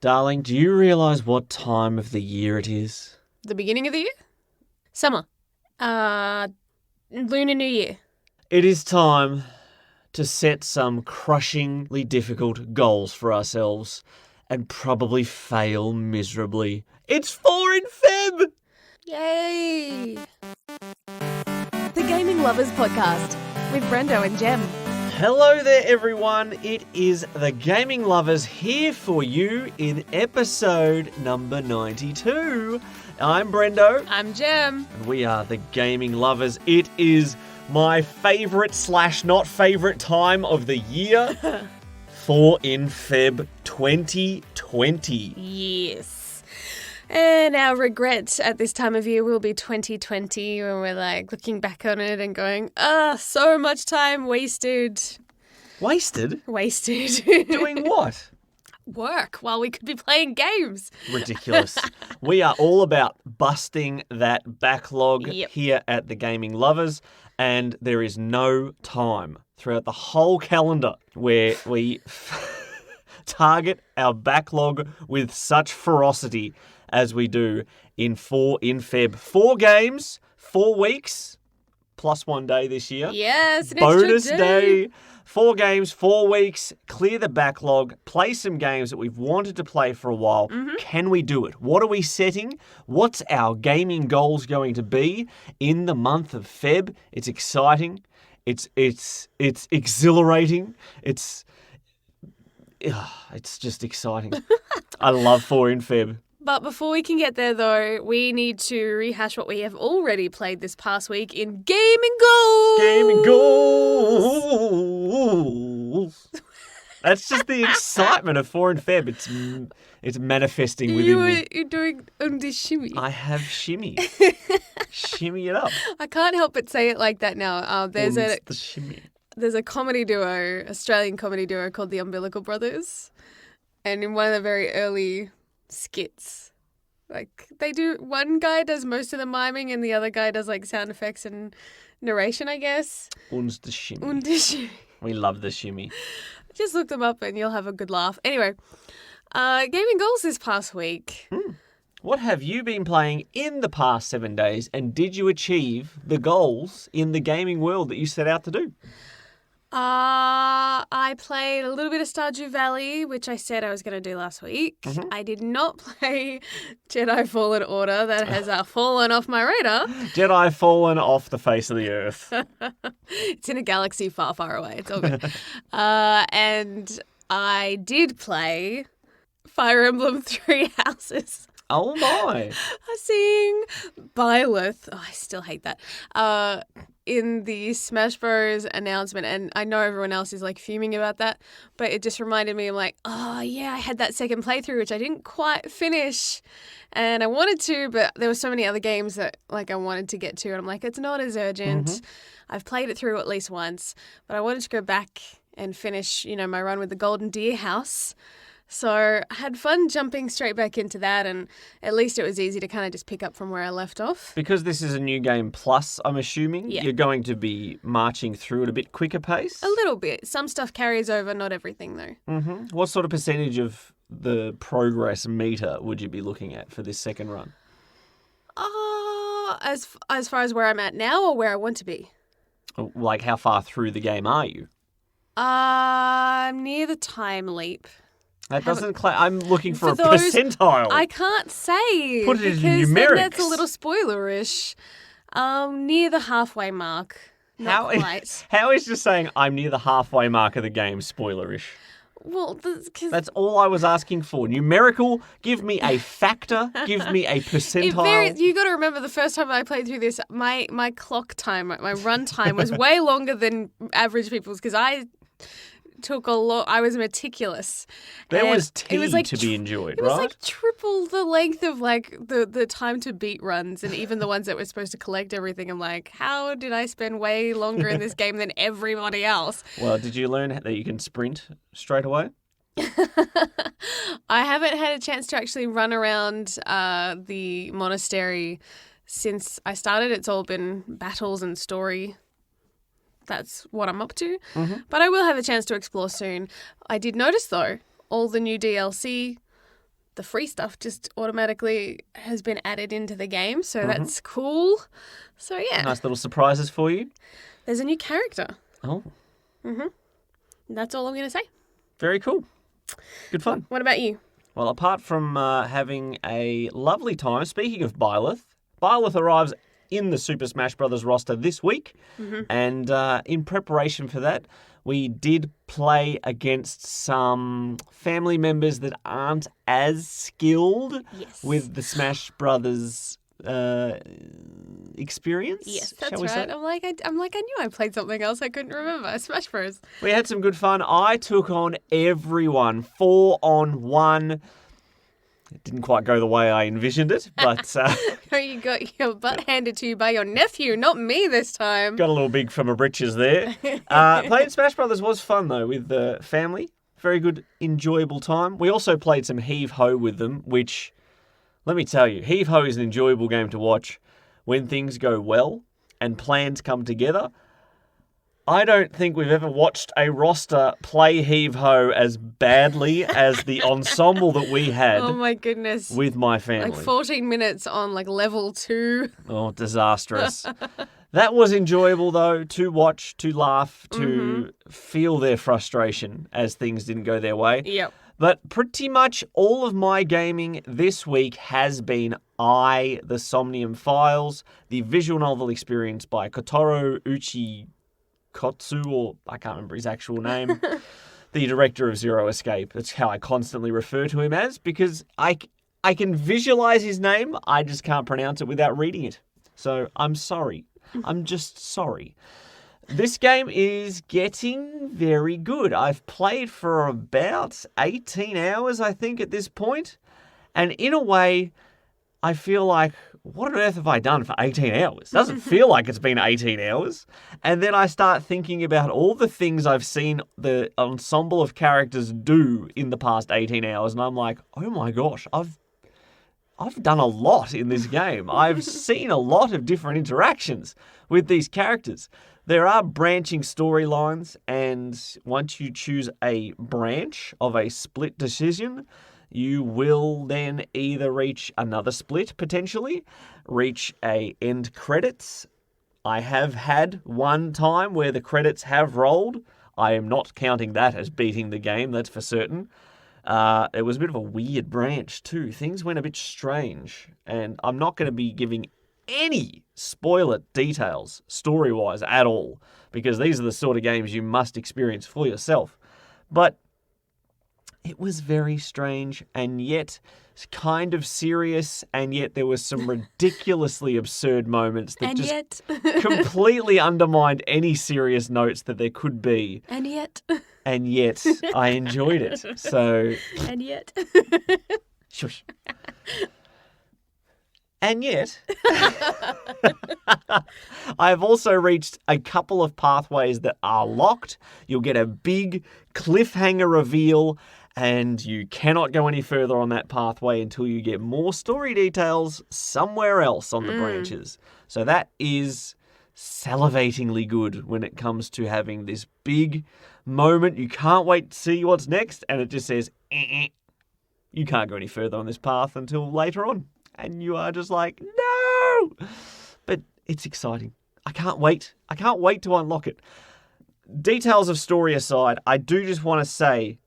Darling, do you realise what time of the year it is? The beginning of the year? Summer. Lunar New Year. It is time to set some crushingly difficult goals for ourselves and probably fail miserably. It's 4 in Feb! Yay! The Gaming Lovers Podcast with Brendo and Jem. Hello there, everyone. It is the Gaming Lovers here for you in episode number 92. I'm Brendo. I'm Jem. And we are the Gaming Lovers. It is my favourite / not favourite time of the year. 4 in Feb 2020. Yes. And our regret at this time of year will be 2020 when we're like looking back on it and going, so much time wasted. Wasted? Wasted. Doing what? Work while we could be playing games. Ridiculous. We are all about busting that backlog Yep. here at the Gaming Lovers, and there is no time throughout the whole calendar where we target our backlog with such ferocity as we do in 4 in Feb. 4 games, 4 weeks, plus 1 day this year. Yes, an Bonus extra day. 4 games, 4 weeks, clear the backlog, play some games that we've wanted to play for a while. Mm-hmm. Can we do it? What are we setting? What's our gaming goals going to be in the month of Feb? It's exciting. It's exhilarating. It's just exciting. I love 4 in Feb. But before we can get there, though, we need to rehash what we have already played this past week in Gaming Goals. Gaming goals. That's just the excitement of 4 in Feb. It's manifesting within me. You're doing the shimmy. I have shimmy. Shimmy it up. I can't help but say it like that now. There's the shimmy. a comedy duo, Australian comedy duo called the Umbilical Brothers. And in one of the very early skits, like one guy does most of the miming and the other guy does like sound effects and narration, I guess. Und the shimmy. Und the shimmy. We love the shimmy. Just look them up and you'll have a good laugh. Anyway, gaming goals this past week. What have you been playing in the past 7 days, and did you achieve the goals in the gaming world that you set out to do? I played a little bit of Stardew Valley, which I said I was going to do last week. Mm-hmm. I did not play Jedi Fallen Order. That has fallen off my radar. Jedi fallen off the face of the earth. It's in a galaxy far, far away. It's all good. And I did play Fire Emblem 3 Houses. Oh my. Seeing Byleth, I still hate that, in the Smash Bros. Announcement, and I know everyone else is like fuming about that, but it just reminded me, I'm like, oh yeah, I had that second playthrough, which I didn't quite finish, and I wanted to, but there were so many other games that like I wanted to get to, and I'm like, it's not as urgent. Mm-hmm. I've played it through at least once, but I wanted to go back and finish, my run with the Golden Deer House. So I had fun jumping straight back into that, and at least it was easy to kind of just pick up from where I left off. Because this is a new game plus, I'm assuming, yeah. You're going to be marching through at a bit quicker pace? A little bit. Some stuff carries over, not everything though. Mm-hmm. What sort of percentage of the progress meter would you be looking at for this second run? As far as where I'm at now or where I want to be? Like how far through the game are you? I'm near the time leap. That doesn't I'm looking for a percentile. I can't say. Put it in because numerics. Then that's a little spoilerish. Near the halfway mark. Not quite. How is just saying I'm near the halfway mark of the game spoilerish? Well, that's all I was asking for. Numerical, give me a factor, give me a percentile. You got to remember the first time I played through this, my clock time, my run time was way longer than average people's because I took a lot. I was meticulous. There was tea to be enjoyed, right? It was like triple the length of like the time to beat runs, and even the ones that were supposed to collect everything. I'm like, how did I spend way longer in this game than everybody else? Well, did you learn that you can sprint straight away? I haven't had a chance to actually run around the monastery since I started. It's all been battles and story. That's what I'm up to. Mm-hmm. But I will have a chance to explore soon. I did notice, though, all the new DLC the free stuff just automatically has been added into the game. So that's cool. So, yeah. Nice little surprises for you. There's a new character. Oh. That's all I'm going to say. Very cool. Good fun. What about you? Well, apart from having a lovely time, speaking of Byleth arrives in the Super Smash Bros. Roster this week. And in preparation for that, we did play against some family members that aren't as skilled with the Smash Brothers experience. Yes, that's shall we right. say? I'm like, I knew I played something else. I couldn't remember. Smash Bros. We had some good fun. I took on everyone, 4-on-1. It didn't quite go the way I envisioned it, but... You got your butt handed to you by your nephew, not me this time. Got a little big for my britches there. Playing Smash Brothers was fun, though, with the family. Very good, enjoyable time. We also played some Heave-Ho with them, which, let me tell you, Heave-Ho is an enjoyable game to watch when things go well and plans come together. I don't think we've ever watched a roster play Heave-Ho as badly as the ensemble that we had. Oh my goodness. With my family. Like 14 minutes on like level 2. Oh, disastrous. That was enjoyable, though, to watch, to laugh, to feel their frustration as things didn't go their way. Yep. But pretty much all of my gaming this week has been the Somnium Files, the visual novel experience by Kotaro Uchikotsu, or I can't remember his actual name, the director of Zero Escape. That's how I constantly refer to him as, because I can visualize his name, I just can't pronounce it without reading it. So I'm sorry. I'm just sorry. This game is getting very good. I've played for about 18 hours, I think, at this point. And in a way, I feel like, what on earth have I done for 18 hours? Doesn't feel like it's been 18 hours. And then I start thinking about all the things I've seen the ensemble of characters do in the past 18 hours. And I'm like, oh my gosh, I've done a lot in this game. I've seen a lot of different interactions with these characters. There are branching storylines, and once you choose a branch of a split decision, you will then either reach another split, potentially, reach a end credits. I have had one time where the credits have rolled. I am not counting that as beating the game, that's for certain. It was a bit of a weird branch too. Things went a bit strange, and I'm not going to be giving any spoiler details story-wise at all, because these are the sort of games you must experience for yourself. But it was very strange, and yet kind of serious, and yet there were some ridiculously absurd moments that completely undermined any serious notes that there could be. And yet I enjoyed it. So. And yet. Shush. And yet, I have also reached a couple of pathways that are locked. You'll get a big cliffhanger reveal, and you cannot go any further on that pathway until you get more story details somewhere else on the branches. So that is salivatingly good when it comes to having this big moment. You can't wait to see what's next, and it just says, you can't go any further on this path until later on. And you are just like, no! But it's exciting. I can't wait. I can't wait to unlock it. Details of story aside, I do just want to say,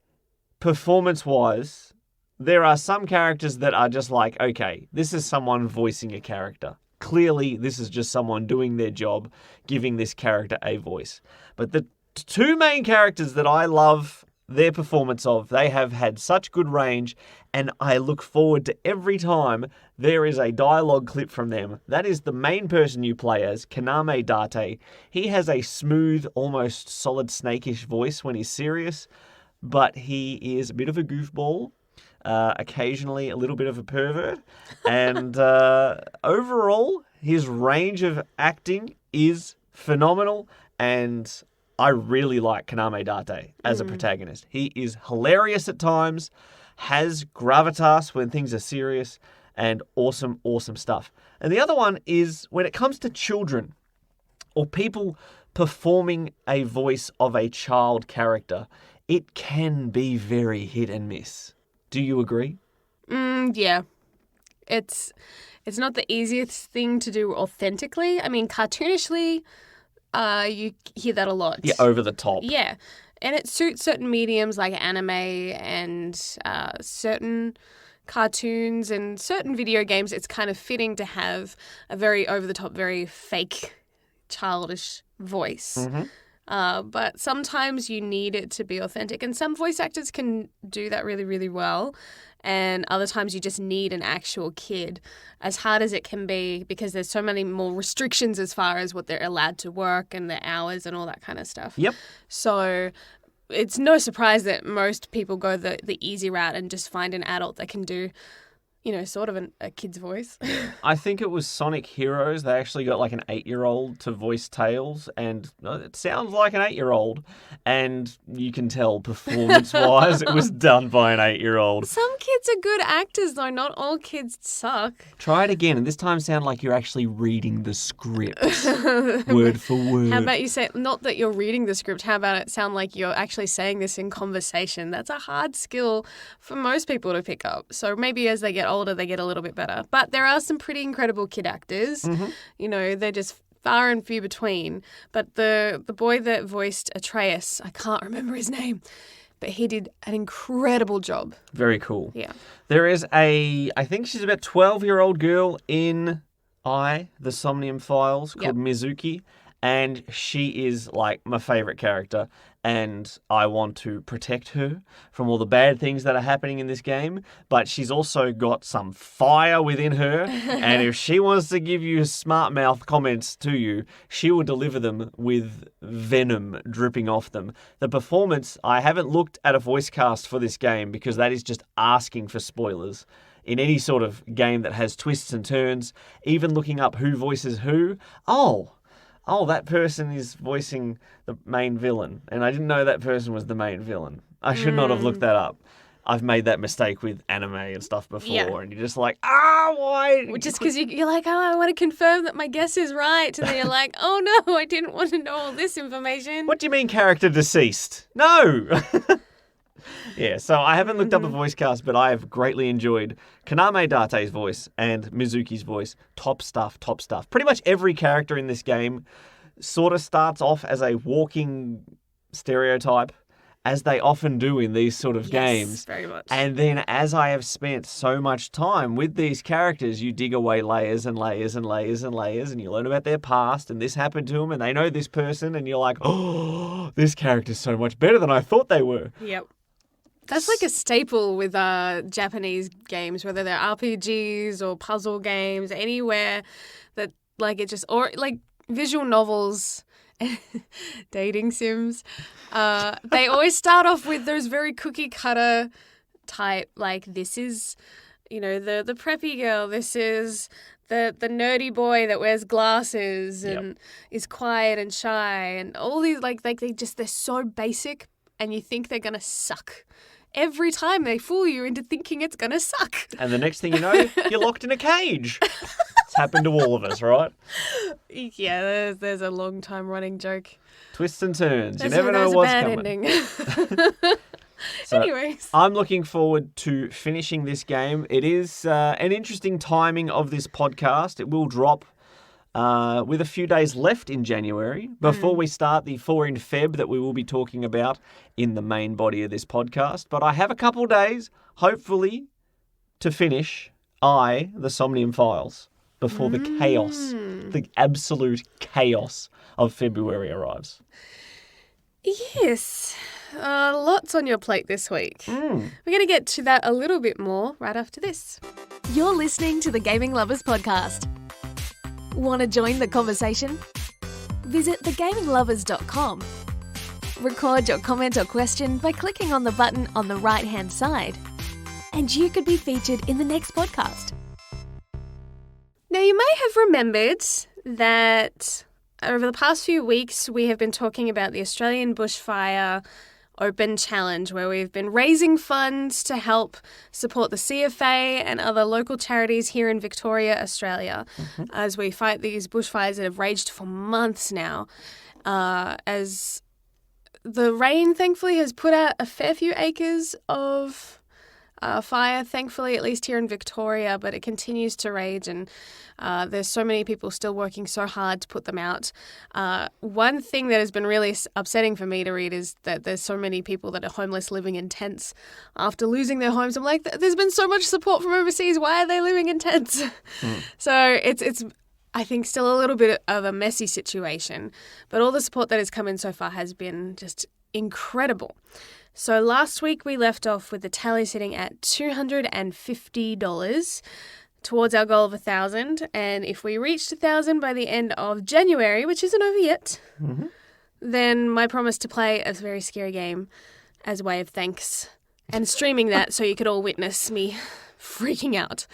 performance-wise, there are some characters that are just like, okay, this is someone voicing a character. Clearly, this is just someone doing their job, giving this character a voice. But the two main characters that I love their performance of, they have had such good range, and I look forward to every time there is a dialogue clip from them. That is the main person you play as, Kaname Date. He has a smooth, almost Solid Snake-ish voice when he's serious, but he is a bit of a goofball, occasionally a little bit of a pervert, and overall, his range of acting is phenomenal, and I really like Kaname Date as a protagonist. He is hilarious at times, has gravitas when things are serious, and awesome, awesome stuff. And the other one is when it comes to children or people performing a voice of a child character, it can be very hit and miss. Do you agree? Yeah. It's not the easiest thing to do authentically. I mean, cartoonishly, you hear that a lot. Yeah, over the top. Yeah. And it suits certain mediums like anime and certain cartoons and certain video games. It's kind of fitting to have a very over-the-top, very fake, childish voice. Mm-hmm. But sometimes you need it to be authentic. And some voice actors can do that really, really well. And other times you just need an actual kid, as hard as it can be, because there's so many more restrictions as far as what they're allowed to work and their hours and all that kind of stuff. Yep. So it's no surprise that most people go the easy route and just find an adult that can do, sort of a kid's voice. I think it was Sonic Heroes. They actually got like an 8-year-old to voice Tails, and it sounds like an 8-year-old. And you can tell performance-wise it was done by an 8-year-old. Some kids are good actors, though. Not all kids suck. Try it again, and this time sound like you're actually reading the script, word for word. How about you say, not that you're reading the script, how about it sound like you're actually saying this in conversation? That's a hard skill for most people to pick up. So maybe as they get older, they get a little bit better. But there are some pretty incredible kid actors. Mm-hmm. They're just far and few between. But the boy that voiced Atreus, I can't remember his name, but he did an incredible job. Very cool. Yeah. There is I think she's about 12-year-old girl in the Somnium Files called Mizuki, and she is like my favorite character, and I want to protect her from all the bad things that are happening in this game, but she's also got some fire within her, and if she wants to give you smart mouth comments to you, she will deliver them with venom dripping off them. The performance, I haven't looked at a voice cast for this game because that is just asking for spoilers. In any sort of game that has twists and turns, even looking up who voices who, oh, that person is voicing the main villain, and I didn't know that person was the main villain. I should not have looked that up. I've made that mistake with anime and stuff before, and you're just like, why? Just because you're like, I want to confirm that my guess is right, and then you're like, oh no, I didn't want to know all this information. What do you mean character deceased? No! Yeah, so I haven't looked up a voice cast, but I have greatly enjoyed Kaname Date's voice and Mizuki's voice. Top stuff, top stuff. Pretty much every character in this game sort of starts off as a walking stereotype, as they often do in these sort of games. Very much. And then as I have spent so much time with these characters, you dig away layers and layers and layers and layers, and you learn about their past, and this happened to them, and they know this person, and you're like, oh, this character's so much better than I thought they were. Yep. That's like a staple with Japanese games, whether they're RPGs or puzzle games, anywhere that like it just, or like visual novels, dating sims. They always start off with those very cookie cutter type, like this is, the preppy girl, this is the nerdy boy that wears glasses and is quiet and shy, and all these like they're so basic, and you think they're gonna suck. Every time they fool you into thinking it's going to suck. And the next thing you know, you're locked in a cage. It's happened to all of us, right? Yeah, there's a long time running joke. Twists and turns. You never know what's coming. Ending. So, anyways. I'm looking forward to finishing this game. It is an interesting timing of this podcast. It will drop with a few days left in January before we start the 4 in Feb that we will be talking about in the main body of this podcast. But I have a couple days, hopefully, to finish the Somnium Files before the chaos, the absolute chaos of February arrives. Yes. Lots on your plate this week. We're going to get to that a little bit more right after this. You're listening to the Gaming Lovers Podcast. Want to join the conversation? Visit thegaminglovers.com. Record your comment or question by clicking on the button on the right-hand side, and you could be featured in the next podcast. Now, you may have remembered that over the past few weeks, we have been talking about the Australian Bushfire Open Challenge, where we've been raising funds to help support the CFA and other local charities here in Victoria, Australia, as we fight these bushfires that have raged for months now. As the rain, thankfully, has put out a fair few acres of fire, thankfully, at least here in Victoria, but it continues to rage, and there's so many people still working so hard to put them out. One thing that has been really upsetting for me to read is that there's so many people that are homeless living in tents after losing their homes. I'm like, there's been so much support from overseas. Why are they living in tents? So it's I think still a little bit of a messy situation, but all the support that has come in so far has been just incredible. So last week we left off with the tally sitting at $250 towards our goal of 1,000. And if we reached 1,000 by the end of January, which isn't over yet, then my promise to play a very scary game as a way of thanks and streaming that so you could all witness me freaking out.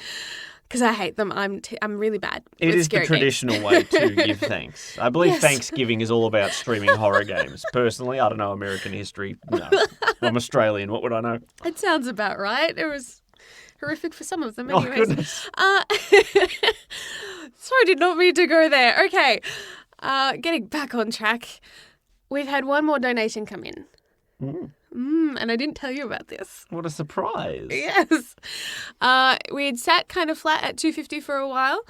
Because I hate them. I'm really bad. It is the traditional way to give thanks. I believe Thanksgiving is all about streaming horror games. Personally, I don't know American history. No, I'm Australian. What would I know? It sounds about right. It was horrific for some of them anyways. Oh, goodness. Sorry, did not mean to go there. Okay, getting back on track. We've had one more donation come in. And I didn't tell you about this. What a surprise. Yes. We had sat kind of flat at $250 for a while,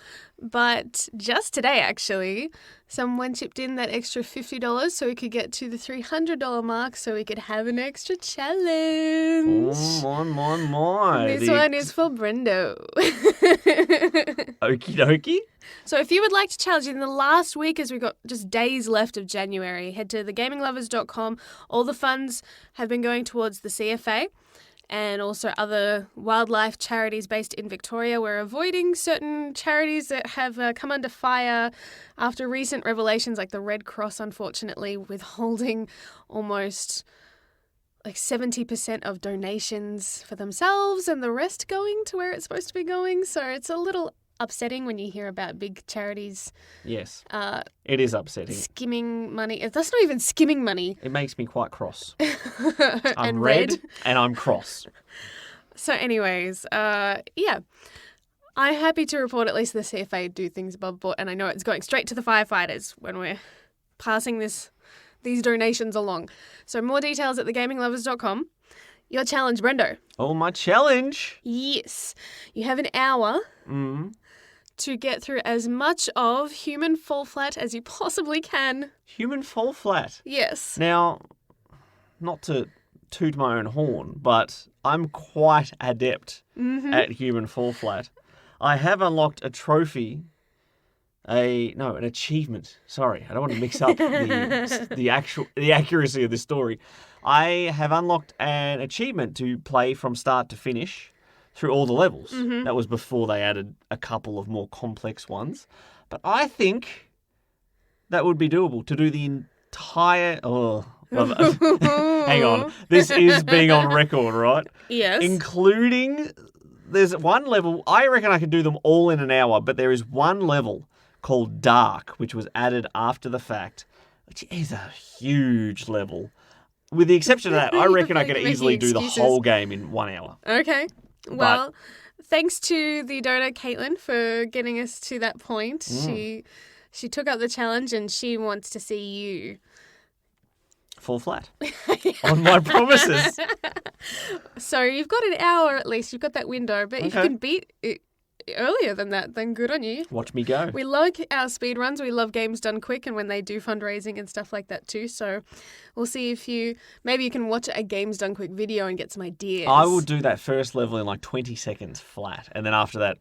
but just today, actually, someone chipped in that extra $50 so we could get to the $300 mark so we could have an extra challenge. My. This one is for Brendo. Okie dokie. So if you would like to challenge in the last week, as we've got just days left of January, head to thegaminglovers.com. All the funds have been going towards the CFA and also other wildlife charities based in Victoria. We're avoiding certain charities that have come under fire after recent revelations, like the Red Cross, unfortunately, withholding almost like 70% of donations for themselves and the rest going to where it's supposed to be going. So it's a little upsetting when you hear about big charities. Yes, it is upsetting. Skimming money. That's not even skimming money. It makes me quite cross. And I'm red and I'm cross. So anyways, yeah. I'm happy to report at least the CFA do things above board, and I know it's going straight to the firefighters when we're passing these donations along. So more details at thegaminglovers.com. Your challenge, Brendo. Oh, my challenge. Yes. You have an hour to get through as much of Human Fall Flat as you possibly can. Human Fall Flat. Yes. Now, not to toot my own horn, but I'm quite adept at Human Fall Flat. I have unlocked a trophy, an achievement. Sorry, I don't want to mix up the accuracy of this story. I have unlocked an achievement to play from start to finish through all the levels. That was before they added a couple of more complex ones. But I think that would be doable to do the entire... hang on. This is being on record, right? Yes. Including... There's one level... I reckon I could do them all in an hour, but there is one level called Dark, which was added after the fact, which is a huge level. With the exception of that, I reckon I could easily do the whole game in 1 hour. Okay. Well, thanks to the donor, Caitlin, for getting us to that point. She took up the challenge and she wants to see you fall flat on my promises. So you've got an hour at least. You've got that window. But if you can beat it earlier than that, then good on you. Watch me go. We love our speed runs. We love games done quick, and when they do fundraising and stuff like that too. So we'll see if maybe you can watch a games done quick video and get some ideas. I will do that first level in like 20 seconds flat, and then after that,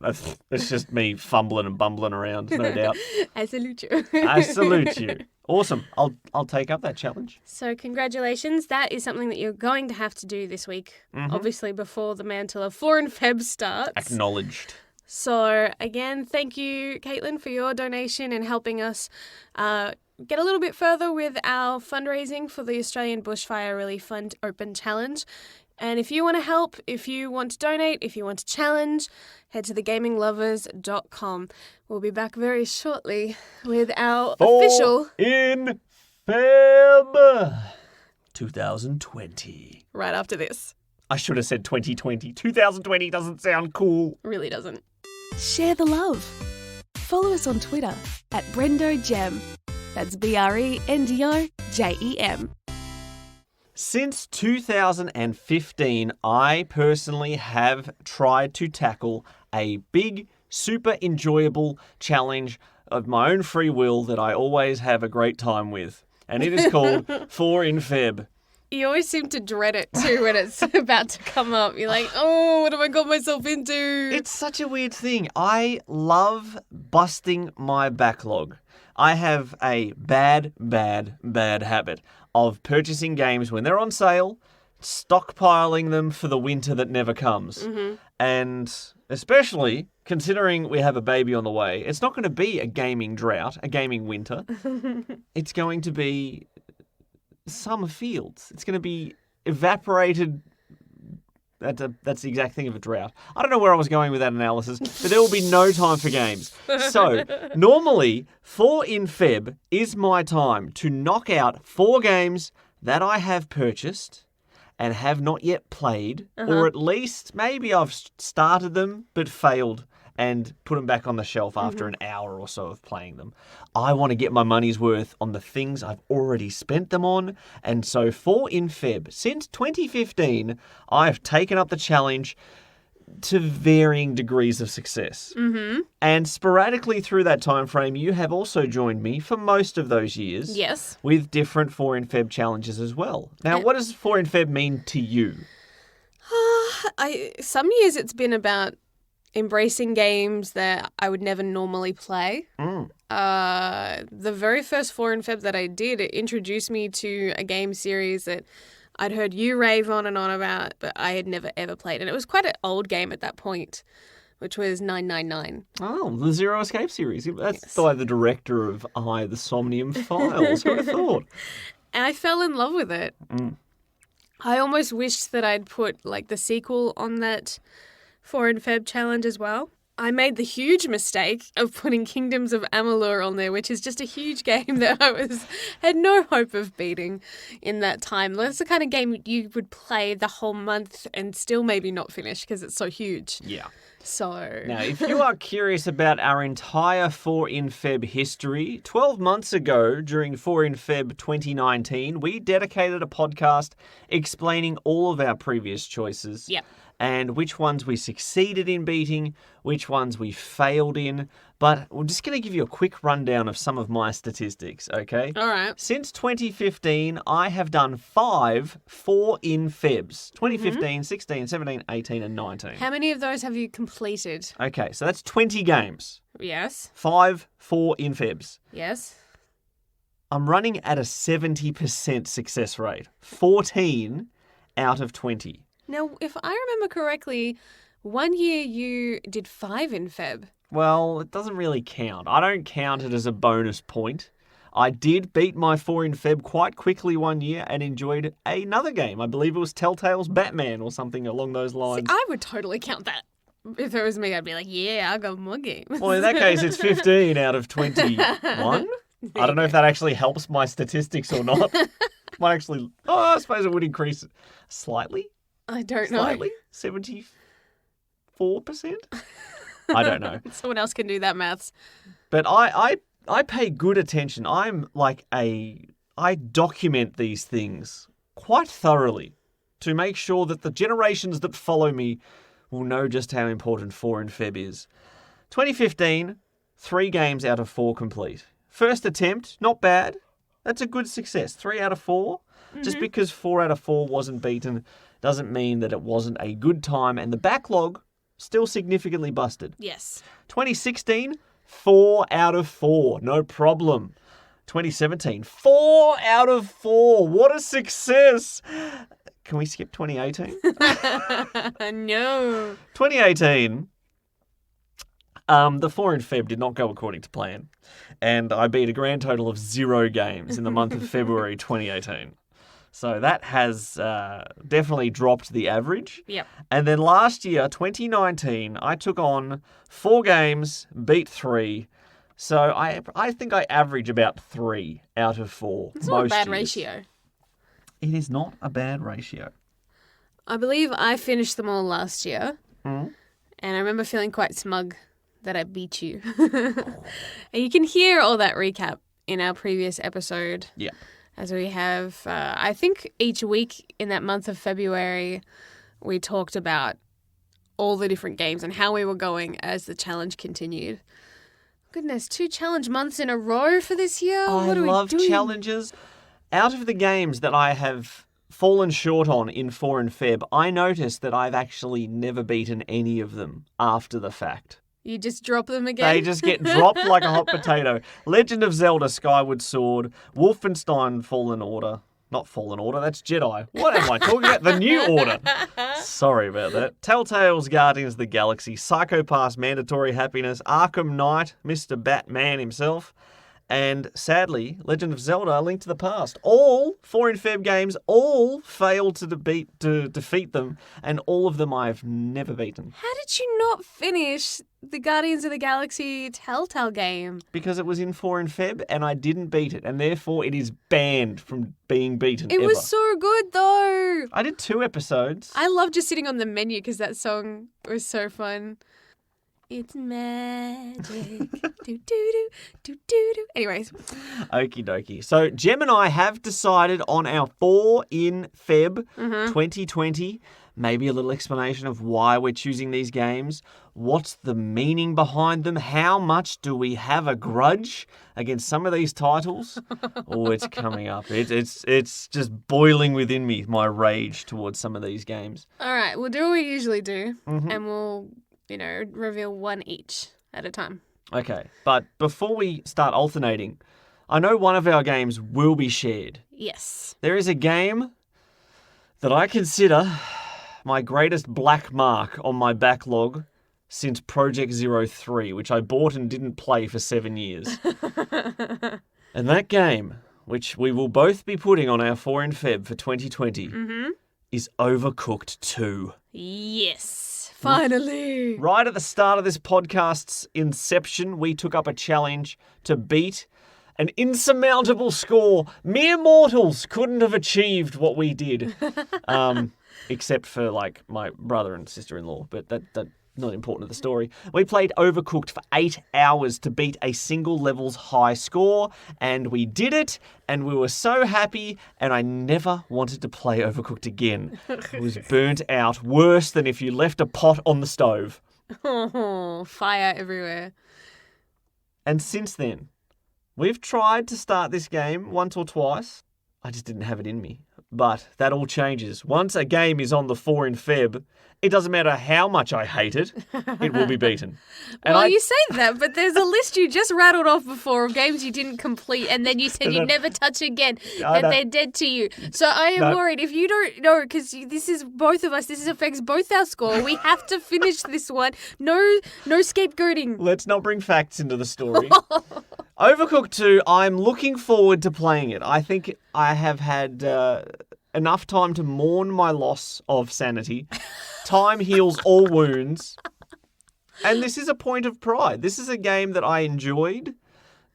it's just me fumbling and bumbling around, no doubt. I salute you. I salute you. Awesome. I'll take up that challenge. So congratulations. That is something that you're going to have to do this week, obviously before the Mantle of Flora and Feb starts. Acknowledged. So, again, thank you, Caitlin, for your donation and helping us get a little bit further with our fundraising for the Australian Bushfire Relief Fund Open Challenge. And if you want to help, if you want to donate, if you want to challenge, head to thegaminglovers.com. We'll be back very shortly with our official... in Feb 2020. Right after this. I should have said 2020. 2020 doesn't sound cool. Really doesn't. Share the love. Follow us on Twitter at Brendo Jem. That's BRENDOJEM. Since 2015, I personally have tried to tackle a big, super enjoyable challenge of my own free will that I always have a great time with. And it is called 4 in Feb. You always seem to dread it too when it's about to come up. You're like, oh, what have I got myself into? It's such a weird thing. I love busting my backlog. I have a bad habit of purchasing games when they're on sale, stockpiling them for the winter that never comes. Mm-hmm. And especially considering we have a baby on the way, it's not going to be a gaming drought, a gaming winter. It's going to be summer fields. It's going to be evaporated. That's the exact thing of a drought. I don't know where I was going with that analysis, but there will be no time for games. So, normally, 4 in Feb is my time to knock out 4 games that I have purchased and have not yet played, or at least maybe I've started them but failed and put them back on the shelf after an hour or so of playing them. I want to get my money's worth on the things I've already spent them on. And so 4 in Feb, since 2015, I've taken up the challenge to varying degrees of success. Mm-hmm. And sporadically through that time frame, you have also joined me for most of those years. Yes. With different 4 in Feb challenges as well. Now, what does 4 in Feb mean to you? Some years it's been about embracing games that I would never normally play. The very first 4 in Feb that I did, it introduced me to a game series that I'd heard you rave on and on about, but I had never ever played. And it was quite an old game at that point, which was 999. Oh, the Zero Escape series. That's by the director of the Somnium Files. Who would have thought? And I fell in love with it. I almost wished that I'd put like the sequel on that 4 in Feb challenge as well. I made the huge mistake of putting Kingdoms of Amalur on there, which is just a huge game that I had no hope of beating in that time. That's the kind of game you would play the whole month and still maybe not finish because it's so huge. Yeah. So Now, if you are curious about our entire 4 in Feb history, 12 months ago during 4 in Feb 2019, we dedicated a podcast explaining all of our previous choices. Yep. And which ones we succeeded in beating, which ones we failed in. But we're just going to give you a quick rundown of some of my statistics, okay? All right. Since 2015, I have done 5 4 in Febs. 2015, 16, 17, 18, and 19. How many of those have you completed? Okay, so that's 20 games. Yes. 5 4 in Febs. Yes. I'm running at a 70% success rate. 14 out of 20. Now, if I remember correctly, one year you did 5 in Feb. Well, it doesn't really count. I don't count it as a bonus point. I did beat my 4 in Feb quite quickly one year and enjoyed another game. I believe it was Telltale's Batman or something along those lines. See, I would totally count that. If it was me, I'd be like, yeah, I got more games. Well, in that case, it's 15 out of 21. I don't know if that actually helps my statistics or not. Might actually... I suppose it would increase slightly. I don't know. Slightly? 74%? I don't know. Someone else can do that maths. But I pay good attention. I'm like I document these things quite thoroughly to make sure that the generations that follow me will know just how important 4 in Feb is. 2015, 3 games out of 4 complete. First attempt, not bad. That's a good success. 3 out of 4. Just because 4 out of 4 wasn't beaten doesn't mean that it wasn't a good time. And the backlog still significantly busted. Yes. 2016, 4 out of 4. No problem. 2017, 4 out of 4. What a success. Can we skip 2018? No. 2018, the 4 in Feb did not go according to plan. And I beat a grand total of 0 games in the month of February 2018. So that has definitely dropped the average. Yep. And then last year, 2019, I took on 4 games, beat 3. So I think I average about 3 out of 4. It's not a bad years. ratio. It is not a bad ratio. I believe I finished them all last year. Mm. And I remember feeling quite smug that I beat you. And you can hear all that recap in our previous episode. Yeah. as we have, I think each week in that month of February, we talked about all the different games and how we were going as the challenge continued. Goodness, 2 challenge months in a row for this year? What are we love doing? challenges. Out of the games that I have fallen short on in 4 and Feb, I noticed that I've actually never beaten any of them after the fact. You just drop them again? They just get dropped like a hot potato. Legend of Zelda Skyward Sword, Wolfenstein Fallen Order. Not Fallen Order, that's Jedi. What am I talking about? The New Order. Sorry about that. Telltale's Guardians of the Galaxy, Psycho Pass Mandatory Happiness, Arkham Knight, Mr. Batman himself, and sadly, Legend of Zelda: A Link to the Past. All 4 and Feb games, all failed to defeat them, and all of them I've never beaten. How did you not finish the Guardians of the Galaxy Telltale game? Because it was in 4 and Feb, and I didn't beat it, and therefore it is banned from being beaten It ever. was so good, though. I did 2 episodes. I love just sitting on the menu because that song was so fun. It's magic. do, do, do, do, do, do. Anyways. Okie dokie. So Jem and I have decided on our 4 in Feb 2020. Maybe a little explanation of why we're choosing these games. What's the meaning behind them? How much do we have a grudge against some of these titles? Oh, it's coming up. It's just boiling within me, my rage towards some of these games. All right, we'll do what we usually do, and we'll, reveal one each at a time. Okay, but before we start alternating, I know one of our games will be shared. Yes. There is a game that I consider my greatest black mark on my backlog since Project 03, which I bought and didn't play for 7 years. And that game, which we will both be putting on our 4 in Feb for 2020, is Overcooked 2. Yes. Finally. Right at the start of this podcast's inception, we took up a challenge to beat an insurmountable score. Mere mortals couldn't have achieved what we did. Except for, my brother and sister-in-law, but that not important to the story. We played Overcooked for 8 hours to beat a single level's high score, and we did it, and we were so happy, and I never wanted to play Overcooked again. It was burnt out, worse than if you left a pot on the stove. Oh, fire everywhere. And since then, we've tried to start this game once or twice. I just didn't have it in me. But that all changes. Once a game is on the 4 in Feb, it doesn't matter how much I hate it, it will be beaten. And Well, you say that, but there's a list you just rattled off before of games you didn't complete, and then you said you'd never touch again, that they're dead to you. So I am worried if you don't know, because this is both of us, this affects both our score. We have to finish this one. No scapegoating. Let's not bring facts into the story. Overcooked 2, I'm looking forward to playing it. I think I have had enough time to mourn my loss of sanity. Time heals all wounds. And this is a point of pride. This is a game that I enjoyed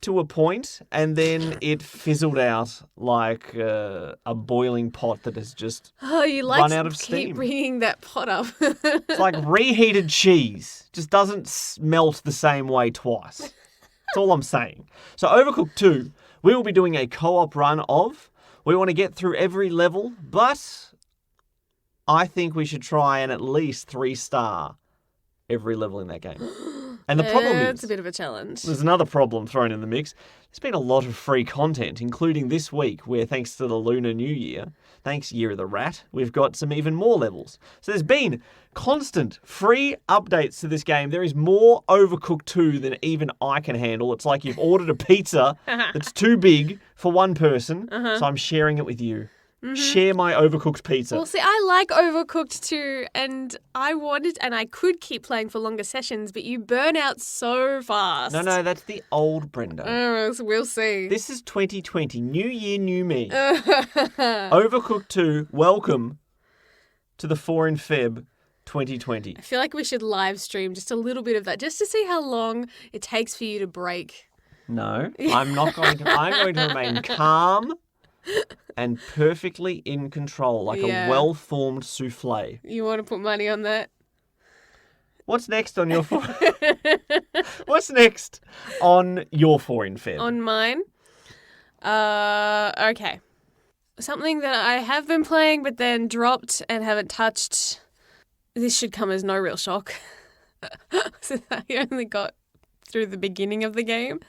to a point, and then it fizzled out like a boiling pot that has just run out of steam. Keep bringing that pot up. It's like reheated cheese. Just doesn't melt the same way twice. That's all I'm saying. So Overcooked 2, we will be doing a co-op run of. We want to get through every level, but I think we should try and at least 3-star every level in that game. And the problem is... It's a bit of a challenge. There's another problem thrown in the mix. There's been a lot of free content, including this week, where thanks to the Lunar New Year, thanks Year of the Rat, we've got some even more levels. So there's been constant free updates to this game. There is more Overcooked 2 than even I can handle. It's like you've ordered a pizza that's too big for one person, so I'm sharing it with you. Share my Overcooked pizza. Well, see, I like Overcooked too, and I could keep playing for longer sessions, but you burn out so fast. No, that's the old Brendo. So we'll see. This is 2020. New year, new me. Overcooked 2, welcome to the 4 in Feb 2020. I feel like we should live stream just a little bit of that, just to see how long it takes for you to break. No, I'm not going to. I'm going to remain calm and perfectly in control, like a well-formed souffle. You want to put money on that? What's next on your 4? What's next on your 4 in Feb? On mine? Okay. something that I have been playing but then dropped and haven't touched. This should come as no real shock. So I only got through the beginning of the game.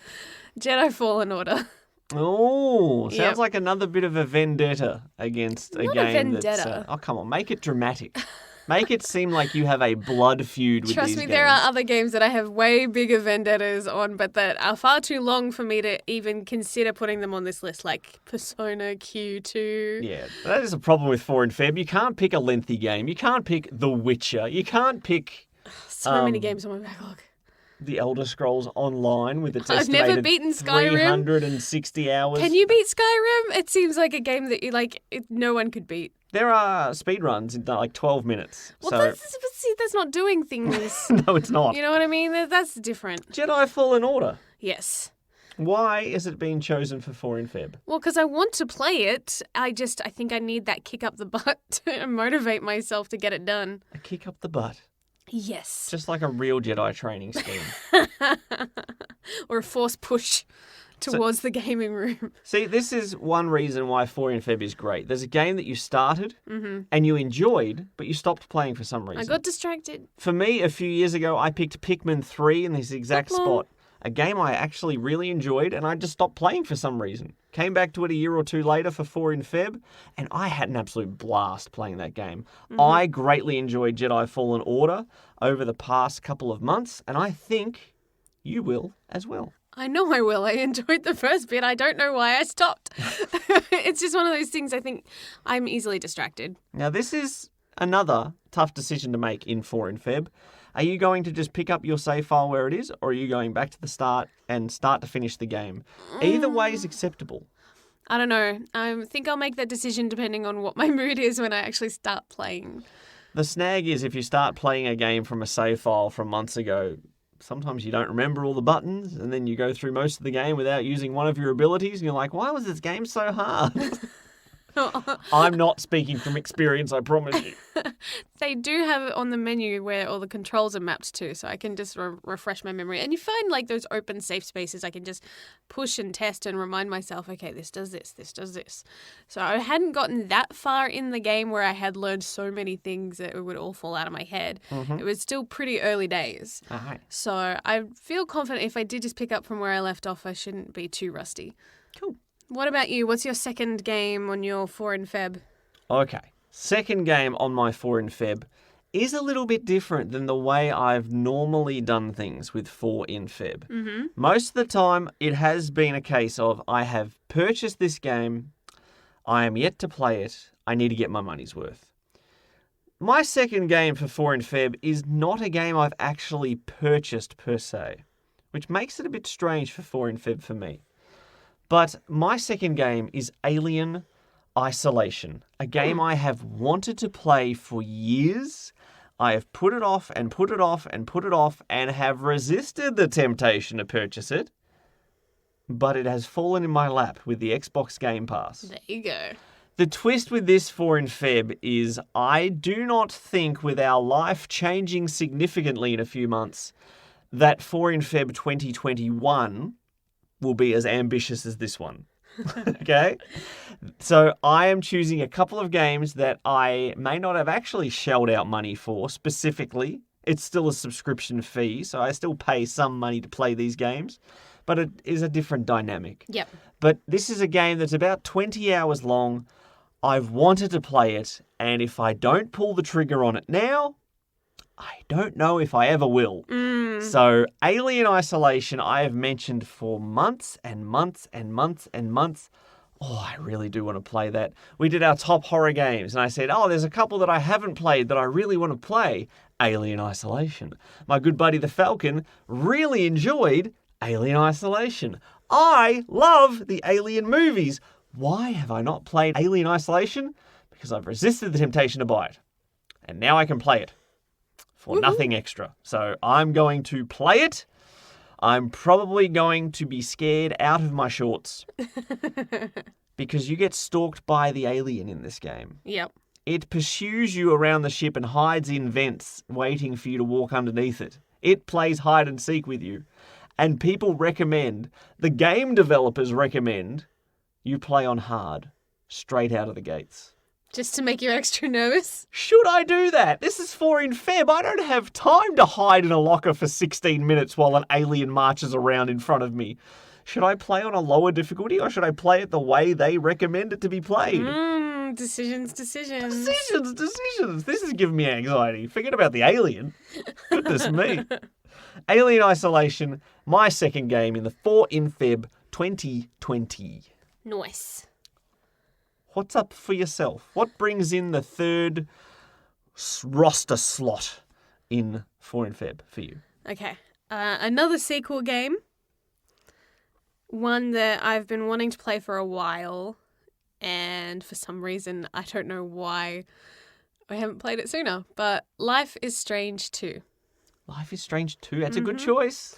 Jedi Fallen Order. Oh, sounds Yep. like another bit of a vendetta against a Not a game that's... vendetta. oh, come on, make it dramatic. Make it seem like you have a blood feud with Trust these me, games. there are other games that I have way bigger vendettas on, but that are far too long for me to even consider putting them on this list, like Persona Q2. Yeah, that is a problem with 4 in Feb. You can't pick a lengthy game. You can't pick The Witcher. You can't pick So many games on my backlog. The Elder Scrolls Online with its I've never estimated beaten Skyrim. 360 hours. Can you beat Skyrim? It seems like a game that no one could beat. There are speedruns in like 12 minutes. Well, so that's not doing things. no, it's not. You know what I mean? That's different. Jedi Fallen Order. Yes. Why is it being chosen for 4 in Feb? Well, because I want to play it. I think I need that kick up the butt to motivate myself to get it done. A kick up the butt. Yes. Just like a real Jedi training scheme. Or a force push towards the gaming room. See, this is one reason why 4 in Feb is great. There's a game that you started and you enjoyed, but you stopped playing for some reason. I got distracted. For me, a few years ago, I picked Pikmin 3 in this exact spot. A game I actually really enjoyed, and I just stopped playing for some reason. Came back to it a year or two later for 4 in Feb, and I had an absolute blast playing that game. I greatly enjoyed Jedi Fallen Order over the past couple of months, and I think you will as well. I know I will. I enjoyed the first bit. I don't know why I stopped. It's just one of those things I think I'm easily distracted. Now, this is another tough decision to make in 4 in Feb. Are you going to just pick up your save file where it is, or are you going back to the start and start to finish the game? Either way is acceptable. I don't know. I think I'll make that decision depending on what my mood is when I actually start playing. The snag is if you start playing a game from a save file from months ago, sometimes you don't remember all the buttons, and then you go through most of the game without using one of your abilities, and you're like, why was this game so hard? I'm not speaking from experience, I promise you. They do have it on the menu where all the controls are mapped to, so I can just refresh my memory. And you find like those open safe spaces I can just push and test and remind myself, okay, this does this, this does this. So I hadn't gotten that far in the game where I had learned so many things that it would all fall out of my head. It was still pretty early days. So I feel confident if I did just pick up from where I left off, I shouldn't be too rusty. Cool. What about you? What's your second game on your 4 in Feb? Okay. Second game on my 4 in Feb is a little bit different than the way I've normally done things with 4 in Feb. Most of the time, it has been a case of I have purchased this game, I am yet to play it, I need to get my money's worth. My second game for 4 in Feb is not a game I've actually purchased per se, which makes it a bit strange for 4 in Feb for me. But my second game is Alien Isolation, a game I have wanted to play for years. I have put it off and put it off and put it off and have resisted the temptation to purchase it. But it has fallen in my lap with the Xbox Game Pass. There you go. The twist with this 4 in Feb is I do not think with our life changing significantly in a few months that 4 in Feb 2021 will be as ambitious as this one. Okay? So I am choosing a couple of games that I may not have actually shelled out money for specifically. It's still a subscription fee, so I still pay some money to play these games, but it is a different dynamic. Yep. But this is a game that's about 20 hours long. I've wanted to play it, and if I don't pull the trigger on it now, I don't know if I ever will. So Alien Isolation, I have mentioned for months and months and months and months. Oh, I really do want to play that. We did our top horror games, and I said, there's a couple that I haven't played that I really want to play. Alien Isolation. My good buddy the Falcon really enjoyed Alien Isolation. I love the Alien movies. Why have I not played Alien Isolation? Because I've resisted the temptation to buy it. And now I can play it. For nothing extra. So I'm going to play it. I'm probably going to be scared out of my shorts. Because you get stalked by the alien in this game. Yep. It pursues you around the ship and hides in vents waiting for you to walk underneath it. It plays hide and seek with you. And people recommend, the game developers recommend, you play on hard. straight out of the gates. Just to make you extra nervous? Should I do that? This is 4 in Feb. I don't have time to hide in a locker for 16 minutes while an alien marches around in front of me. Should I play on a lower difficulty or should I play it the way they recommend it to be played? Decisions. Decisions. This is giving me anxiety. Forget about the alien. Goodness me. Alien Isolation, my second game in the 4 in Feb 2020. Nice. What's up for yourself? What brings in the third roster slot in 4 in Feb for you? Okay. Another sequel game. One that I've been wanting to play for a while. And for some reason, I don't know why I haven't played it sooner. But Life is Strange 2. Life is Strange 2. That's a good choice.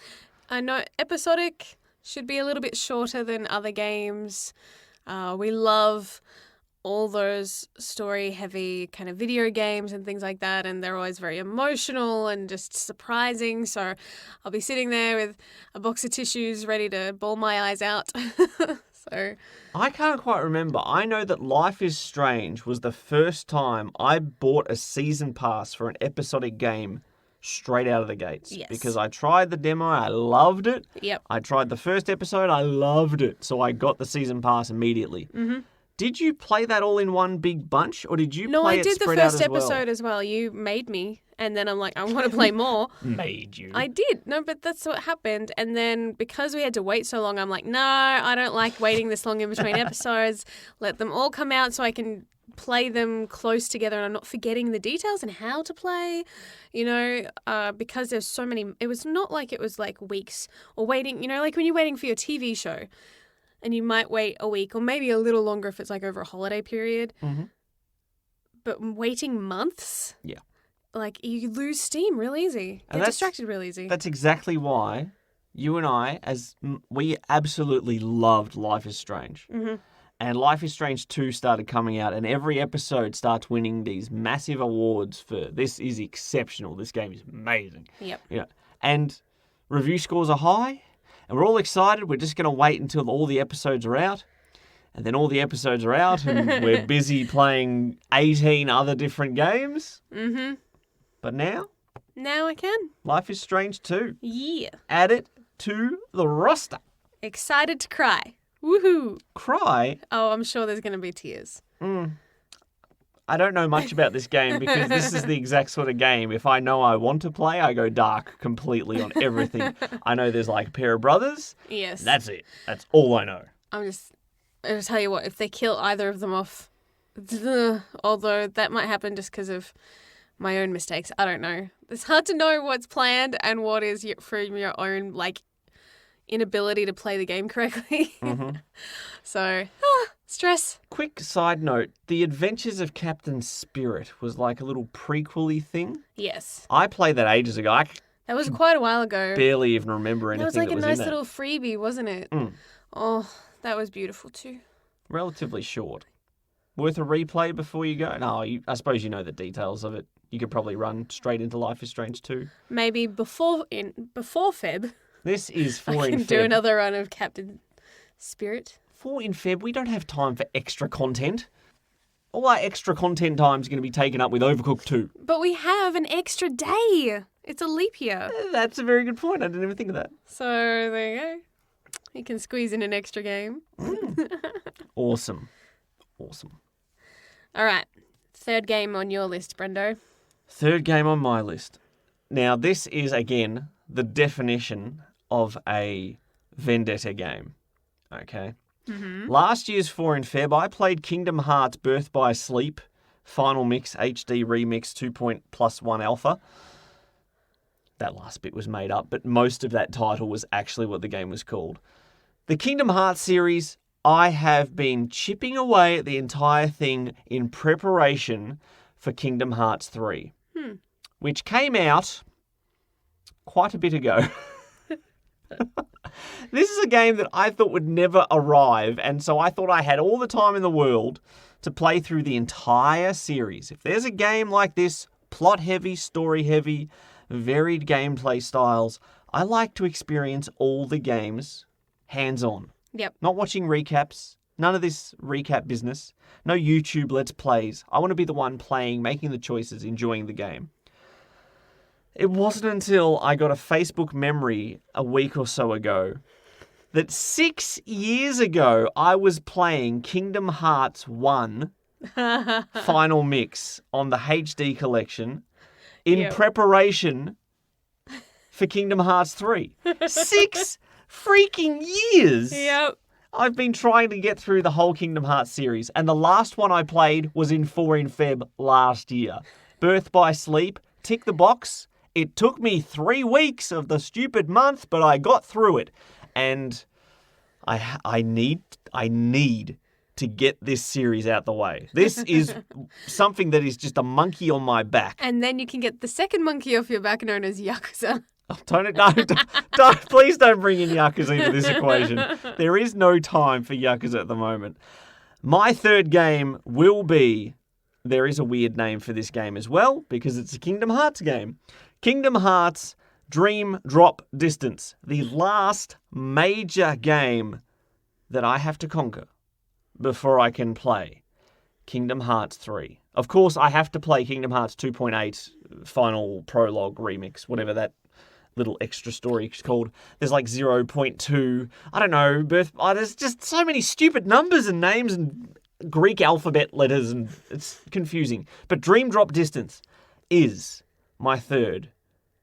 I know episodic should be a little bit shorter than other games. We love all those story-heavy kind of video games and things like that, and they're always very emotional and just surprising. So I'll be sitting there with a box of tissues ready to bawl my eyes out. So I can't quite remember. I know that Life is Strange was the first time I bought a season pass for an episodic game straight out of the gates. Yes. Because I tried the demo, I loved it. Yep. I tried the first episode, I loved it. So I got the season pass immediately. Mm-hmm. Did you play that all in one big bunch, or did you play it spread out as well? No, I did the first episode as well. You made me, and then I'm like, I want to play more. Made you? I did. No, but that's what happened. And then because we had to wait so long, I'm like, no, I don't like waiting this long in between episodes. Let them all come out so I can play them close together and I'm not forgetting the details and how to play, because there's so many. It was not like it was like weeks or waiting, like when you're waiting for your TV show. And you might wait a week or maybe a little longer if it's like over a holiday period. Mm-hmm. But waiting months? Yeah. Like you lose steam real easy. Get distracted real easy. That's exactly why you and I, we absolutely loved Life is Strange. Mm-hmm. And Life is Strange 2 started coming out and every episode starts winning these massive awards for this is exceptional. This game is amazing. Yep. Yeah. And review scores are high. And we're all excited. We're just going to wait until all the episodes are out. And then all the episodes are out and we're busy playing 18 other different games. Mm-hmm. But now? Now I can. Life is Strange 2. Yeah. Add it to the roster. Excited to cry. Woohoo. Cry? Oh, I'm sure there's going to be tears. I don't know much about this game because this is the exact sort of game. If I know I want to play, I go dark completely on everything. I know there's like a pair of brothers. Yes. That's it. That's all I know. I'm going to tell you what, if they kill either of them off, although that might happen just because of my own mistakes, I don't know. It's hard to know what's planned and what is from your own, inability to play the game correctly. Mm-hmm. So, stress. Quick side note, The Adventures of Captain Spirit was like a little prequel-y thing. Yes. I played that ages ago. That was quite a while ago. Barely even remember anything that was in it. That was like a nice little freebie, wasn't it? Mm. Oh, that was beautiful too. Relatively short. Worth a replay before you go? No, I suppose you know the details of it. You could probably run straight into Life is Strange 2. Maybe before Feb. This is 4 in Feb. I can do another run of Captain Spirit. 4 in Feb, we don't have time for extra content. All our extra content time is going to be taken up with Overcooked 2. But we have an extra day. It's a leap year. That's a very good point. I didn't even think of that. So there you go. You can squeeze in an extra game. Awesome. All right. Third game on your list, Brendo. Third game on my list. Now, this is, again, the definition of a vendetta game. Okay? Mm-hmm. Last year's 4 in Feb, I played Kingdom Hearts Birth by Sleep, Final Mix HD Remix 2.+1 Alpha. That last bit was made up, but most of that title was actually what the game was called. The Kingdom Hearts series, I have been chipping away at the entire thing in preparation for Kingdom Hearts 3, which came out quite a bit ago. This is a game that I thought would never arrive, and so I thought I had all the time in the world to play through the entire series. If there's a game like this, plot-heavy, story-heavy, varied gameplay styles, I like to experience all the games hands-on. Yep. Not watching recaps, None of this recap business. No YouTube Let's Plays. I want to be the one playing, making the choices, enjoying the game. It wasn't until I got a Facebook memory a week or so ago that 6 years ago I was playing Kingdom Hearts 1 Final Mix on the HD collection in preparation for Kingdom Hearts 3. 6 freaking years! Yep. I've been trying to get through the whole Kingdom Hearts series, and the last one I played was in 4 in Feb last year. Birth by Sleep, tick the box. It took me 3 weeks of the stupid month, but I got through it. And I need to get this series out the way. This is something that is just a monkey on my back. And then you can get the second monkey off your back known as Yakuza. Oh, don't, please don't bring in Yakuza into this equation. There is no time for Yakuza at the moment. My third game will be, there is a weird name for this game as well, because it's a Kingdom Hearts game. Kingdom Hearts Dream Drop Distance, the last major game that I have to conquer before I can play Kingdom Hearts 3. Of course, I have to play Kingdom Hearts 2.8 Final Prologue Remix, whatever that little extra story is called. There's like 0.2, I don't know, there's just so many stupid numbers and names and Greek alphabet letters, and it's confusing. But Dream Drop Distance is my third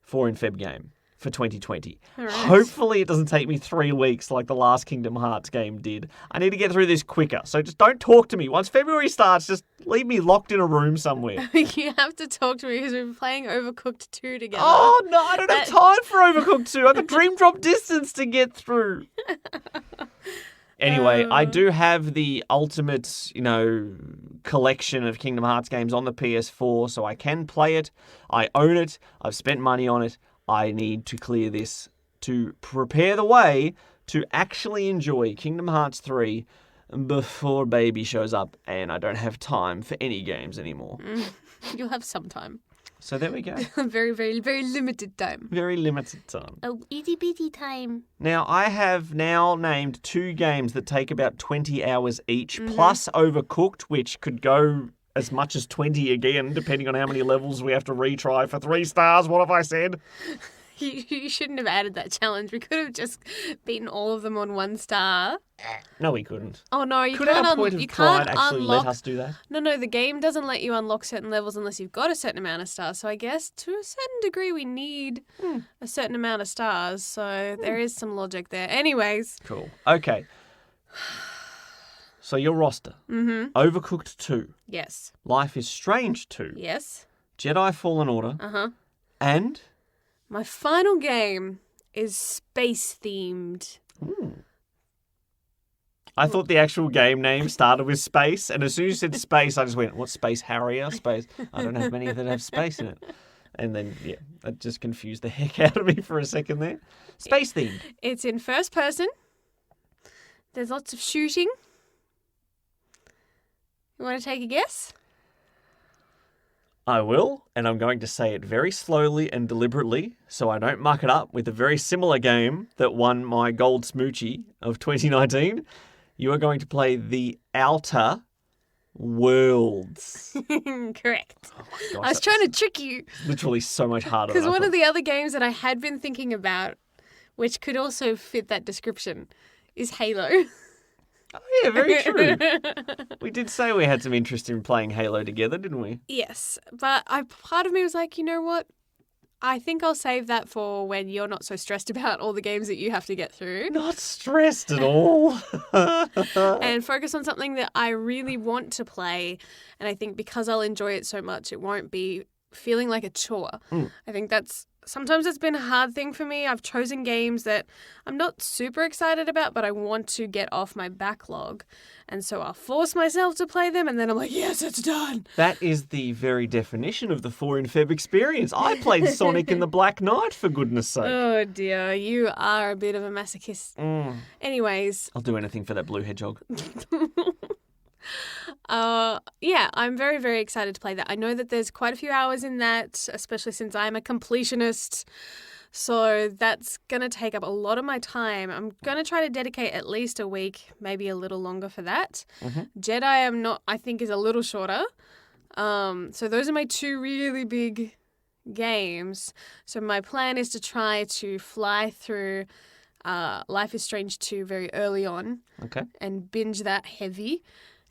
4 in Feb game for 2020. Right. Hopefully it doesn't take me 3 weeks like the last Kingdom Hearts game did. I need to get through this quicker. So just don't talk to me. Once February starts, just leave me locked in a room somewhere. You have to talk to me because we've been playing Overcooked 2 together. Oh, no, I don't have time for Overcooked 2. I've got Dream Drop Distance to get through. Anyway, I do have the ultimate, collection of Kingdom Hearts games on the PS4, so I can play it. I own it. I've spent money on it. I need to clear this to prepare the way to actually enjoy Kingdom Hearts 3 before baby shows up and I don't have time for any games anymore. You'll have some time. So there we go. Very, very, very limited time. Very limited time. Oh, itty bitty time. Now, I have now named 2 games that take about 20 hours each, plus Overcooked, which could go as much as 20 again, depending on how many levels we have to retry for 3 stars. What have I said? You shouldn't have added that challenge. We could have just beaten all of them on 1 star. No, we couldn't. Oh, no, you Could can't our point of pride actually unlock... let us do that? No, the game doesn't let you unlock certain levels unless you've got a certain amount of stars. So I guess to a certain degree we need a certain amount of stars. So there is some logic there. Anyways. Cool. Okay. So your roster. Overcooked 2. Yes. Life is Strange 2. Yes. Jedi Fallen Order. And? My final game is space-themed. I thought the actual game name started with space, and as soon as you said space, I just went, what, Space Harrier? Space? I don't have many that have space in it. And then, that just confused the heck out of me for a second there. Space-themed. It's in first person. There's lots of shooting. You want to take a guess? I will, and I'm going to say it very slowly and deliberately so I don't muck it up with a very similar game that won my Gold Smoochie of 2019. You are going to play The Outer Worlds. Correct. Oh my gosh, I was trying to trick you. Literally so much harder. Because one of the other games that I had been thinking about, which could also fit that description, is Halo. Oh, yeah, very true. We did say we had some interest in playing Halo together, didn't we? Yes, but part of me was like, you know what? I think I'll save that for when you're not so stressed about all the games that you have to get through. Not stressed at all. And focus on something that I really want to play. And I think because I'll enjoy it so much, it won't be feeling like a chore. I think sometimes it's been a hard thing for me. I've chosen games that I'm not super excited about, but I want to get off my backlog. And so I'll force myself to play them, and then I'm like, yes, it's done. That is the very definition of the 4 in Feb experience. I played Sonic in the Black Knight, for goodness sake. Oh, dear. You are a bit of a masochist. Anyways. I'll do anything for that blue hedgehog. I'm very, very excited to play that. I know that there's quite a few hours in that, especially since I'm a completionist. So that's going to take up a lot of my time. I'm going to try to dedicate at least a week, maybe a little longer for that. Jedi I think is a little shorter. So those are my two really big games. So my plan is to try to fly through Life is Strange 2 very early on. Okay. And binge that heavy.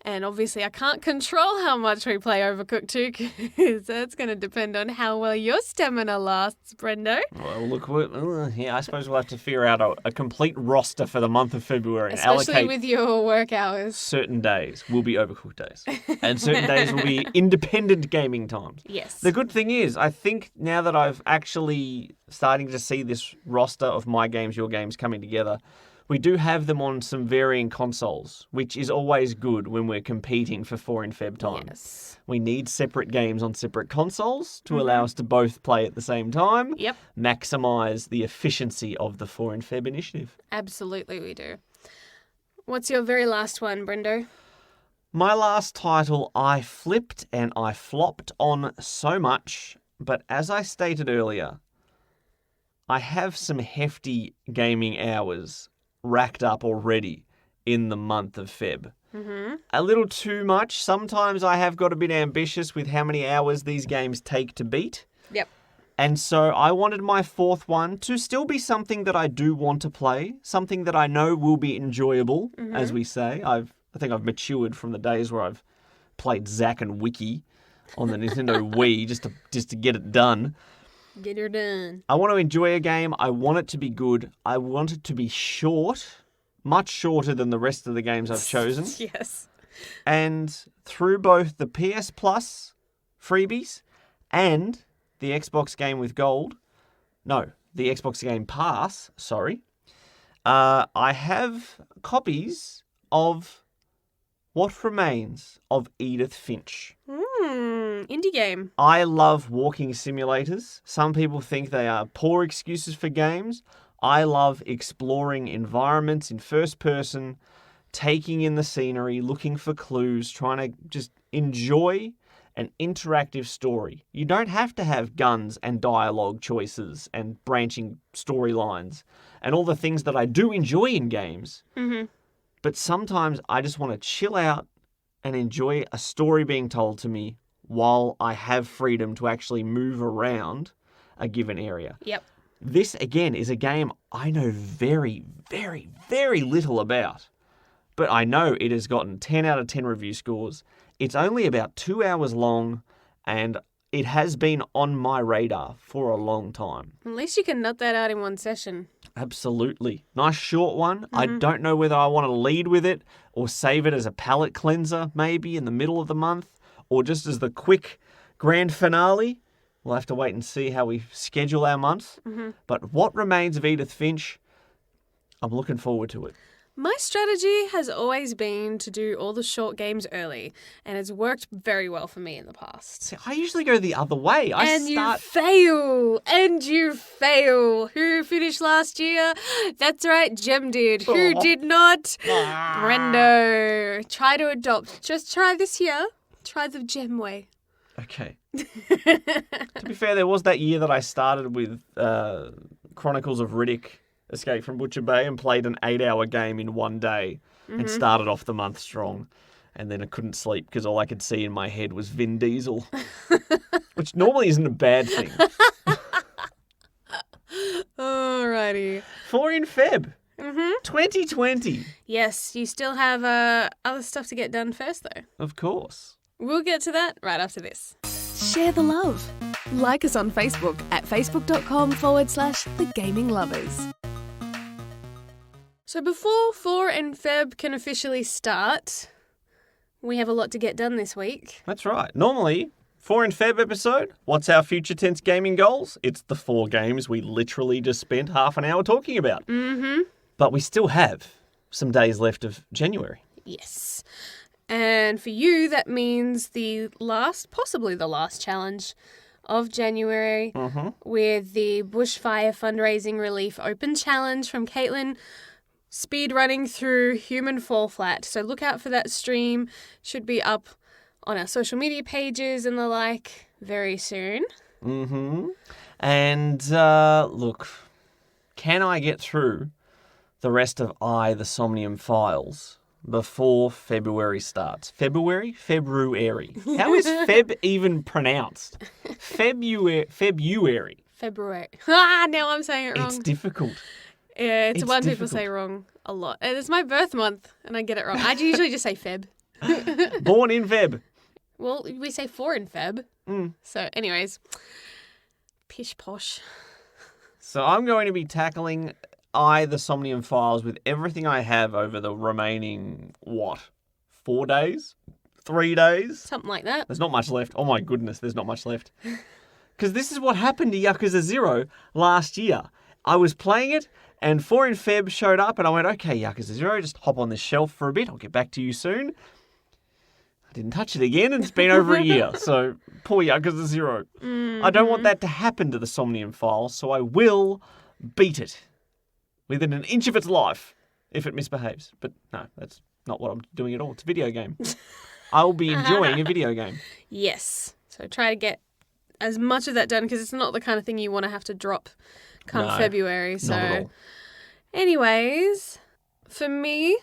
And obviously I can't control how much we play Overcooked 2 because that's going to depend on how well your stamina lasts, Brendo. Well, look, I suppose we'll have to figure out a complete roster for the month of February. And Especially allocate with your work hours. certain days will be Overcooked days. And certain days will be independent gaming times. Yes. The good thing is, I think now that I've actually starting to see this roster of my games, your games coming together, we do have them on some varying consoles, which is always good when we're competing for 4 in Feb time. Yes. We need separate games on separate consoles to allow us to both play at the same time. Yep. Maximise the efficiency of the 4 in Feb initiative. Absolutely we do. What's your very last one, Brendo? My last title I flipped and I flopped on so much, but as I stated earlier, I have some hefty gaming hours racked up already in the month of Feb. A little too much. Sometimes I have got a bit ambitious with how many hours these games take to beat. Yep. And so I wanted my fourth one to still be something that I do want to play, something that I know will be enjoyable, as we say. I think I've matured from the days where I've played Zack and Wiki on the Nintendo Wii just to get it done. Get her done. I want to enjoy a game. I want it to be good. I want it to be short, much shorter than the rest of the games I've chosen. Yes. And through both the PS Plus freebies and the Xbox Game with Gold, the Xbox Game Pass, I have copies of What Remains of Edith Finch. Indie game. I love walking simulators. Some people think they are poor excuses for games. I love exploring environments in first person, taking in the scenery, looking for clues, trying to just enjoy an interactive story. You don't have to have guns and dialogue choices and branching storylines and all the things that I do enjoy in games. But sometimes I just want to chill out and enjoy a story being told to me while I have freedom to actually move around a given area. Yep. This, again, is a game I know very, very, very little about. But I know it has gotten 10 out of 10 review scores. It's only about 2 hours long, and it has been on my radar for a long time. At least you can nut that out in one session. Absolutely. Nice short one. I don't know whether I want to lead with it or save it as a palate cleanser maybe in the middle of the month or just as the quick grand finale. We'll have to wait and see how we schedule our month. But What Remains of Edith Finch, I'm looking forward to it. My strategy has always been to do all the short games early, and it's worked very well for me in the past. See, I usually go the other way. You fail! Who finished last year? That's right, Jem did. Who did not? Brendo. Try to adopt. Just try this year. Try the Jem way. Okay. To be fair, there was that year that I started with Chronicles of Riddick, Escape from Butcher Bay, and played an 8-hour game in one day and started off the month strong. And then I couldn't sleep because all I could see in my head was Vin Diesel, which normally isn't a bad thing. Alrighty. 4 in Feb. 2020. Yes, you still have other stuff to get done first, though. Of course. We'll get to that right after this. Share the love. Like us on Facebook at facebook.com/thegaminglovers. So before 4 in Feb can officially start, we have a lot to get done this week. That's right. Normally, 4 in Feb episode, what's our future tense gaming goals? It's the 4 games we literally just spent half an hour talking about. But we still have some days left of January. Yes. And for you, that means possibly the last challenge of January with the Bushfire Fundraising Relief Open Challenge from Caitlin, speed running through Human Fall Flat. So look out for that stream. Should be up on our social media pages and the like very soon. And look, can I get through the rest of the Somnium Files before February starts? February? How is Feb even pronounced? February. February. Now I'm saying it wrong. It's difficult. Yeah, it's one difficult. people say wrong a lot. And it's my birth month, and I get it wrong. I usually just say Feb. Born in Feb. Well, we say 4 in Feb. So, anyways, pish posh. So I'm going to be tackling the Somnium Files with everything I have over the remaining, 4 days? 3 days? Something like that. There's not much left. Oh my goodness, there's not much left. Because this is what happened to Yakuza 0 last year. I was playing it, and 4 in Feb showed up, and I went, okay, Yakuza 0, just hop on this shelf for a bit. I'll get back to you soon. I didn't touch it again, and it's been over a year. So, poor Yakuza 0. Mm-hmm. I don't want that to happen to the Somnium Files, so I will beat it within an inch of its life if it misbehaves. But no, that's not what I'm doing at all. It's a video game. I'll be enjoying a video game. Yes. So try to get as much of that done, because it's not the kind of thing you want to have to drop come February. So, not at all. Anyways, for me,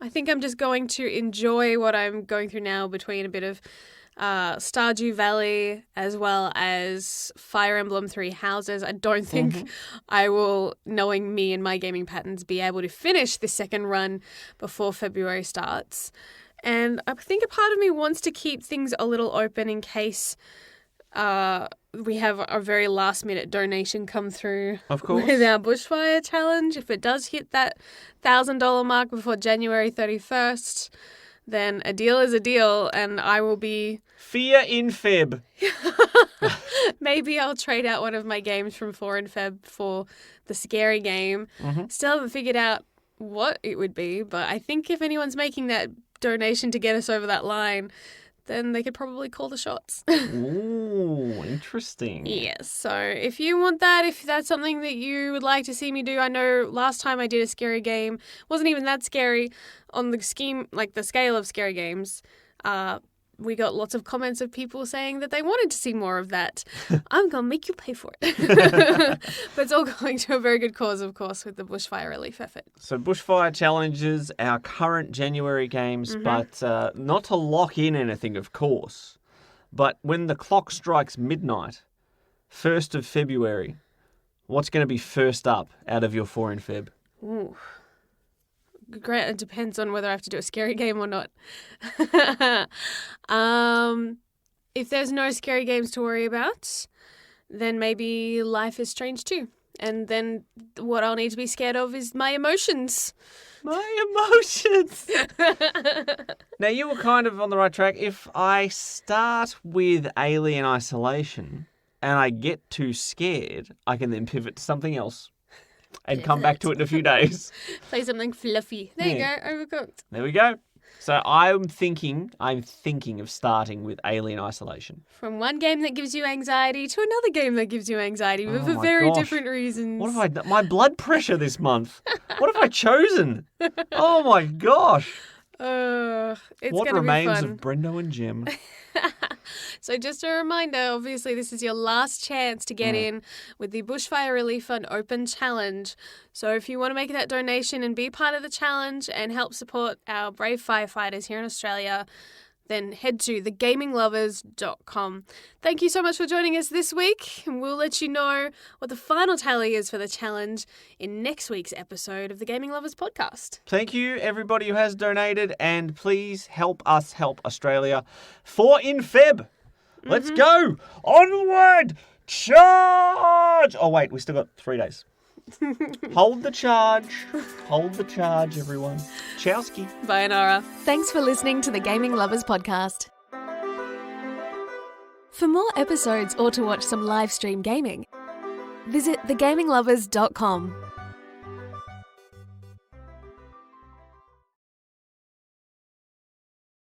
I think I'm just going to enjoy what I'm going through now between a bit of Stardew Valley as well as Fire Emblem 3 Houses. I don't think I will, knowing me and my gaming patterns, be able to finish the second run before February starts. And I think a part of me wants to keep things a little open in case we have a very last minute donation come through. Of course. With our bushfire challenge. If it does hit that $1,000 mark before January 31st, then a deal is a deal, and I will be... Fear in Feb. Maybe I'll trade out one of my games from 4 in Feb for the scary game. Still haven't figured out what it would be, but I think if anyone's making that donation to get us over that line, then they could probably call the shots. Ooh, interesting. Yes, so if you want that, if that's something that you would like to see me do, I know last time I did a scary game, wasn't even that scary on the scheme, like the scale of scary games. We got lots of comments of people saying that they wanted to see more of that. I'm going to make you pay for it. But it's all going to a very good cause, of course, with the bushfire relief effort. So bushfire challenges, our current January games, but not to lock in anything, of course. But when the clock strikes midnight, 1st of February, what's going to be first up out of your 4 in Feb? Ooh. Great. It depends on whether I have to do a scary game or not. If there's no scary games to worry about, then maybe Life is Strange too. And then what I'll need to be scared of is my emotions. My emotions! Now, you were kind of on the right track. If I start with Alien Isolation and I get too scared, I can then pivot to something else. And come back to it in a few days. Play something fluffy. There you go, Overcooked. There we go. So I'm thinking of starting with Alien Isolation. From one game that gives you anxiety to another game that gives you anxiety for very different reasons. What have I done? My blood pressure this month. What have I chosen? Oh my gosh. It's what gonna remains be fun. of Brendo and Jem? So just a reminder, obviously this is your last chance to get in with the Bushfire Relief Fund Open Challenge. So if you want to make that donation and be part of the challenge and help support our brave firefighters here in Australia, then head to thegaminglovers.com. Thank you so much for joining us this week, and we'll let you know what the final tally is for the challenge in next week's episode of the Gaming Lovers podcast. Thank you, everybody who has donated, and please help us help Australia. 4 in Feb. Let's go. Onward. Charge. Oh, wait, we still got 3 days. Hold the charge. Hold the charge, everyone. Chowski. Bye, Nara. Thanks for listening to the Gaming Lovers podcast. For more episodes or to watch some live stream gaming, visit thegaminglovers.com.